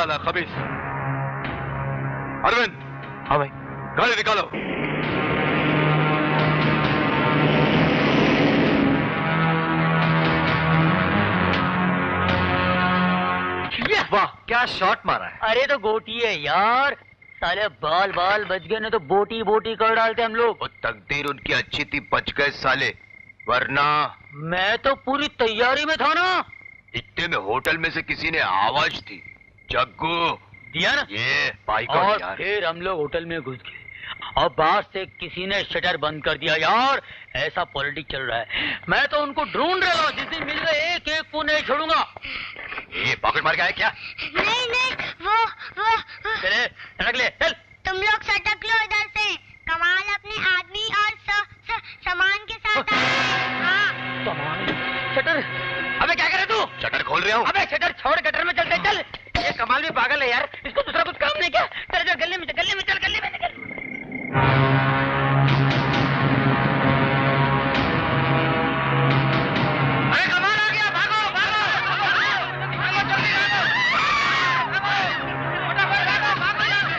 साला खबीस। अरविंद। हाँ भाई। गाड़ी निकालो। वाह क्या शॉट मारा है। अरे तो गोटी है यार, साले बाल बाल बच गए, नहीं तो बोटी बोटी कर डालते हम लोग। वो तकदीर उनकी अच्छी थी, बच गए साले, वरना। मैं तो पूरी तैयारी में था ना। इतने में होटल में से किसी ने आवाज दी, जग्गू दिया ना ये भाई को और यार। फिर हम लोग होटल में घुस गए और बाहर से किसी ने शटर बंद कर दिया। यार ऐसा पॉलिटिक्स चल रहा है, मैं तो उनको ढूंढ रहा हूँ, जिस दिन मिल गए एक एक को नहीं छोड़ूंगा। ये पॉकेट मार के आया क्या? नहीं नहीं, वो चले सटक ले, चल तुम लोग सटक लो इधर से। कमाल अपने आदमी और सामान के साथ आए। हाँ सामान शटर। अबे क्या करे तू? शटर खोल रहा हूँ। अबे शटर छोड़, गटर में चलते चल। ये कमाल भी पागल है यार, इसको दूसरा कुछ काम नहीं क्या? चल चल गले में चल, गले में चल, गले में निकल। अरे कमाल आ गया, भागो भागो भागो, जल्दी भागो,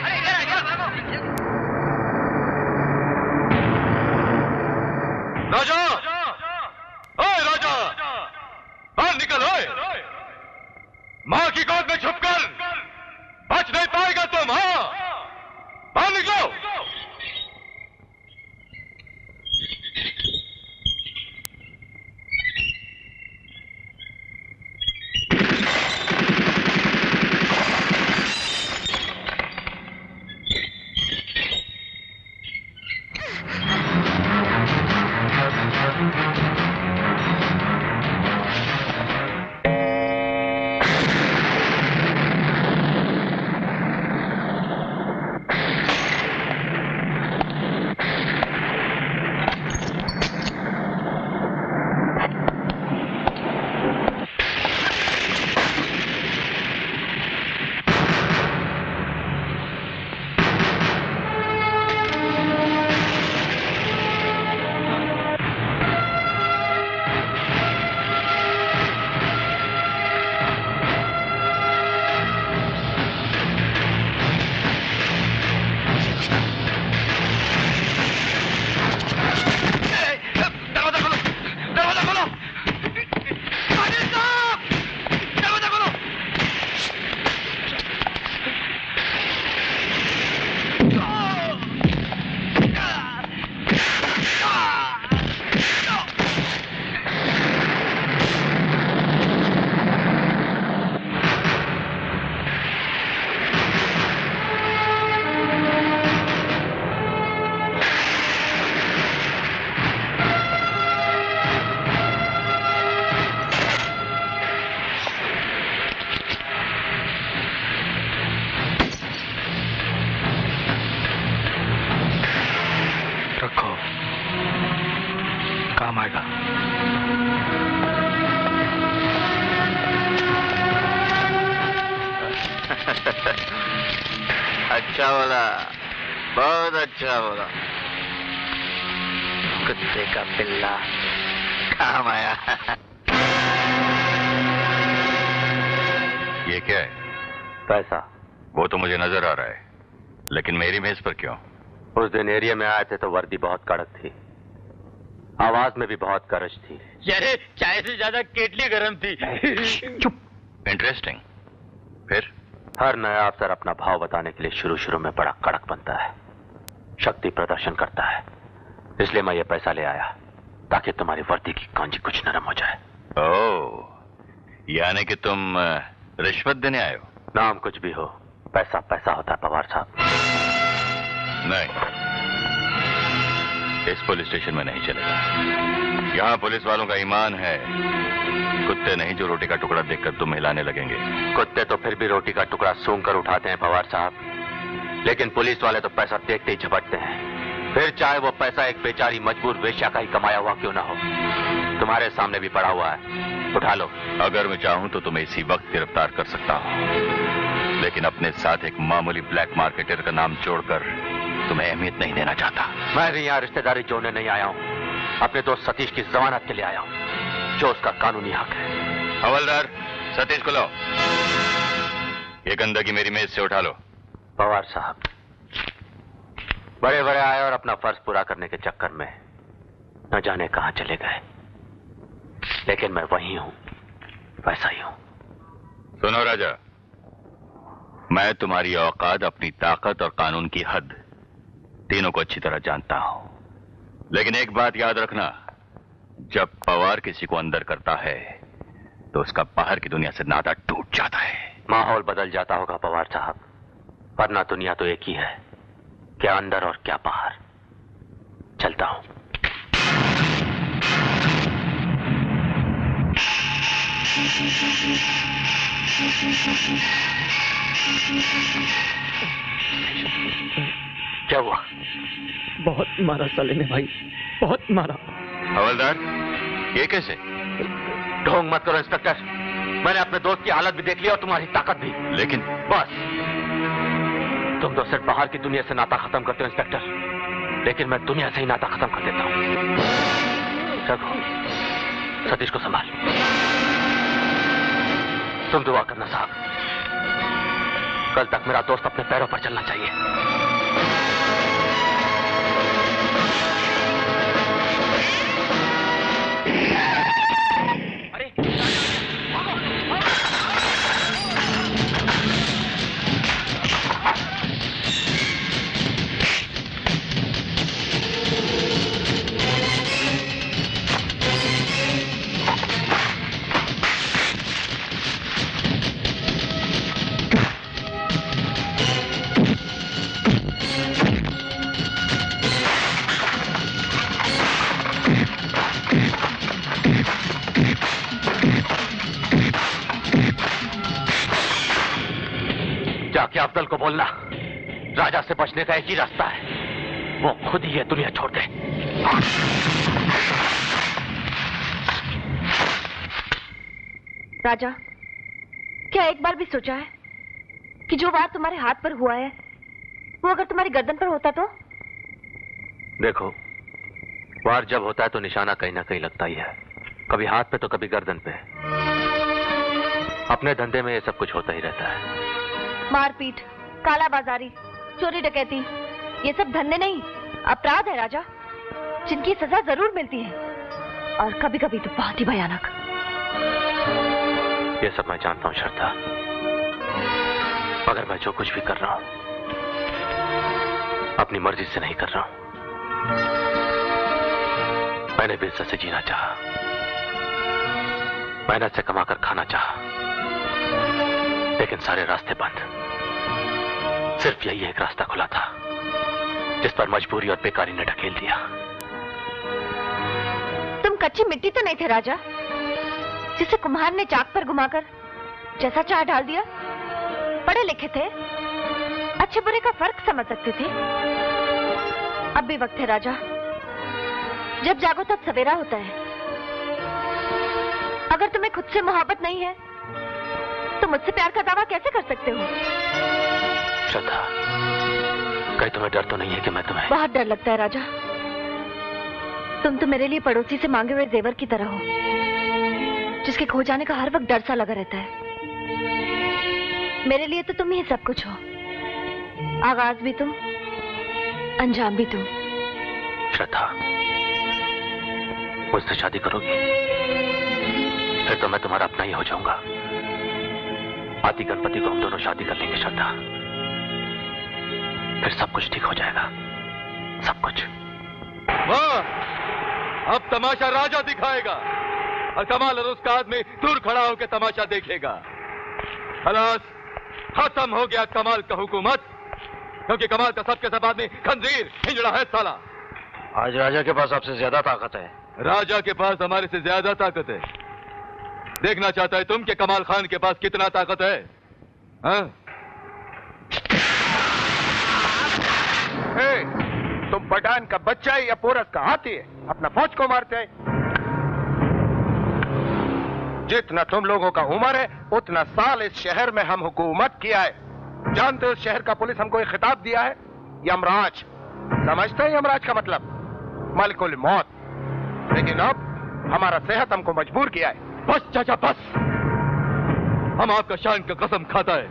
अरे इधर आ गया, भागो। राजा, ओए राजा, बाहर निकल। ओए माँ की गोद में छुपकर बच नहीं पाएगा तुम। हाँ बाहर निकलो। अच्छा बोला, बहुत अच्छा बोला। कुत्ते का पिल्ला काम आया। ये क्या है? पैसा। वो तो मुझे नजर आ रहा है, लेकिन मेरी मेज पर क्यों? उस दिन एरिया में आए थे तो वर्दी बहुत कड़क थी, आवाज में भी बहुत गरज थी। यारे चाय से ज्यादा केटली गर्म थी। चुप। इंटरेस्टिंग। फिर? हर नया अफसर अपना भाव बताने के लिए शुरू शुरू में बड़ा कड़क बनता है, शक्ति प्रदर्शन करता है। इसलिए मैं ये पैसा ले आया ताकि तुम्हारी वर्दी की कांजी कुछ नरम हो जाए। ओह, यानी कि तुम रिश्वत देने आए हो? नाम कुछ भी हो, पैसा पैसा होता है पवार साहब। नहीं, इस पुलिस स्टेशन में नहीं चलेगा। यहाँ पुलिस वालों का ईमान है, कुत्ते नहीं जो रोटी का टुकड़ा देखकर तुम हिलाने लगेंगे। कुत्ते तो फिर भी रोटी का टुकड़ा सूंघ कर उठाते हैं पवार साहब, लेकिन पुलिस वाले तो पैसा देखते ही झपटते हैं, फिर चाहे वो पैसा एक बेचारी मजबूर वेश्या का ही कमाया हुआ क्यों ना हो। तुम्हारे सामने भी पड़ा हुआ है, उठा लो। अगर मैं चाहूं तो तुम्हें इसी वक्त गिरफ्तार कर सकता हूं, लेकिन अपने साथ एक मामूली ब्लैक मार्केटर का नाम जोड़कर तुम्हें अहमियत नहीं देना चाहता। मैं भी यहाँ रिश्तेदारी जोड़ने नहीं आया हूँ, अपने दोस्त सतीश की जमानत के लिए आया हूँ, जो उसका कानूनी हक है। हवलदार, सतीश को लो। ये गंदगी मेरी मेज से उठा लो। पवार साहब, बड़े बड़े आए और अपना फर्ज पूरा करने के चक्कर में न जाने कहां चले गए, लेकिन मैं वही हूं, वैसा ही हूं। सुनो राजा, मैं तुम्हारी औकात, अपनी ताकत और कानून की हद तीनों को अच्छी तरह जानता हूं, लेकिन एक बात याद रखना, जब पवार किसी को अंदर करता है तो उसका बाहर की दुनिया से नाता टूट जाता है। माहौल बदल जाता होगा पवार साहब, वरना दुनिया तो एक ही है, क्या अंदर और क्या बाहर। चलता हूं। क्या हुआ? बहुत मारा साले ने भाई, बहुत मारा। हवलदार, ये कैसे? ढोंग मत करो इंस्पेक्टर, मैंने अपने दोस्त की हालत भी देख ली और तुम्हारी ताकत भी। लेकिन बस, तुम तो सिर्फ बाहर की दुनिया से नाता खत्म करते हो इंस्पेक्टर, लेकिन मैं दुनिया से ही नाता खत्म कर देता हूं। रघु, सतीश को संभाल। तुम दुआ करना साहब, कल तक मेरा दोस्त अपने पैरों पर चलना चाहिए। जाके अफजल को बोलना, राजा से बचने का एक ही रास्ता है, वो खुद ही ये दुनिया छोड़ दे। राजा, क्या एक बार भी सोचा है कि जो वार तुम्हारे हाथ पर हुआ है वो अगर तुम्हारी गर्दन पर होता तो? देखो, वार जब होता है तो निशाना कहीं ना कहीं लगता ही है, कभी हाथ पे तो कभी गर्दन पे। अपने धंधे में ये सब कुछ होता ही रहता है। मारपीट, कालाबाजारी, चोरी डकैती, ये सब धंधे नहीं, अपराध है राजा, जिनकी सजा जरूर मिलती है, और कभी कभी तो बहुत ही भयानक। ये सब मैं जानता हूँ श्रद्धा, मगर मैं जो कुछ भी कर रहा हूँ अपनी मर्जी से नहीं कर रहा हूँ। मैंने भी इज्जत से जीना चाहा, मेहनत से कमाकर खाना चाहा, लेकिन सारे रास्ते बंद। सिर्फ यही एक रास्ता खुला था जिस पर मजबूरी और बेकारी ने ढकेल दिया। तुम कच्ची मिट्टी तो नहीं थे राजा, जिसे कुम्हार ने चाक पर घुमाकर जैसा चाह डाल दिया। पढ़े लिखे थे, अच्छे बुरे का फर्क समझ सकते थे। अब भी वक्त है राजा, जब जागो तब सवेरा होता है। अगर तुम्हें खुद से मोहब्बत नहीं है तो मुझसे प्यार का दावा कैसे कर सकते हो? श्रद्धा, कहीं तुम्हें डर तो नहीं है कि मैं तुम्हें? बहुत डर लगता है राजा, तुम तो मेरे लिए पड़ोसी से मांगे हुए जेवर की तरह हो, जिसके खो जाने का हर वक्त डर सा लगा रहता है। मेरे लिए तो तुम ही सब कुछ हो, आगाज भी तुम, अंजाम भी तुम। श्रद्धा, मुझसे शादी करोगी? फिर तो मैं तुम्हारा अपना ही हो जाऊंगा। आदि गणपति को हम दोनों शादी कर लेंगे श्रद्धा, फिर सब कुछ ठीक हो जाएगा, सब कुछ। वाह, अब तमाशा राजा दिखाएगा और कमाल और उसका आदमी दूर खड़ा होकर तमाशा देखेगा। खलास, खत्म हो गया कमाल का हुकूमत, क्योंकि कमाल का सबके सब आदमी खंजीर हिजड़ा है साला। आज राजा के पास आपसे ज्यादा ताकत है। राजा के पास हमारे से ज्यादा ताकत है। देखना चाहता है तुम कि कमाल खान के पास कितना ताकत है? हाँ? तुम पठान का बच्चा है या पोरस का हाथी है? अपना फौज को मारते हैं। जितना तुम लोगों का उम्र है उतना साल इस शहर में हम हुकूमत किया है। जानते हो इस शहर का पुलिस हमको एक खिताब दिया है, यमराज। समझते हैं यमराज का मतलब? मलकुल मौत। लेकिन अब हमारा सेहत हमको मजबूर किया है। बस चाचा बस, हम आपका शान का कसम खाता है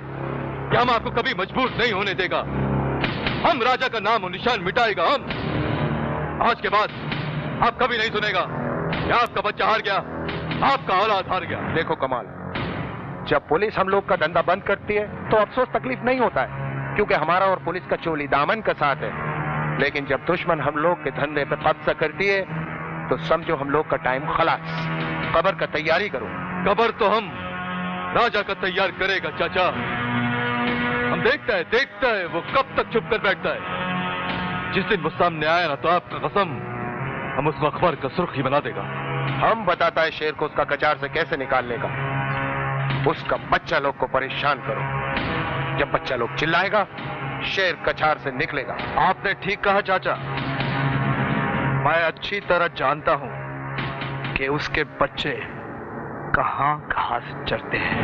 कि हम आपको कभी मजबूर नहीं होने देगा। हम राजा का नाम और निशान मिटाएगा। हम आज के बाद आप कभी नहीं सुनेगा कि आपका बच्चा हार गया, आपका औलाद हार गया। देखो कमाल, जब पुलिस हम लोग का धंधा बंद करती है तो अफसोस तकलीफ नहीं होता है, क्योंकि हमारा और पुलिस का चोली दामन का साथ है। लेकिन जब दुश्मन हम लोग के धंधे पे कब्जा करती है तो समझो हम लोग का टाइम खलास। कब्र का तैयारी करो। कब्र तो हम राजा का तैयार करेगा चाचा। हम देखता है वो कब तक चुप कर बैठता है। जिस दिन वो सामने आया ना तो आपका कसम हम उसको अखबार का सुर्खी बना देगा। हम बताता है शेर को उसका कचार से कैसे निकालने का। उसका बच्चा लोग को परेशान करो। जब बच्चा लोग चिल्लाएगा शेर कचार से निकलेगा। आपने ठीक कहा चाचा। मैं अच्छी तरह जानता हूं कि उसके बच्चे कहां घास चरते हैं।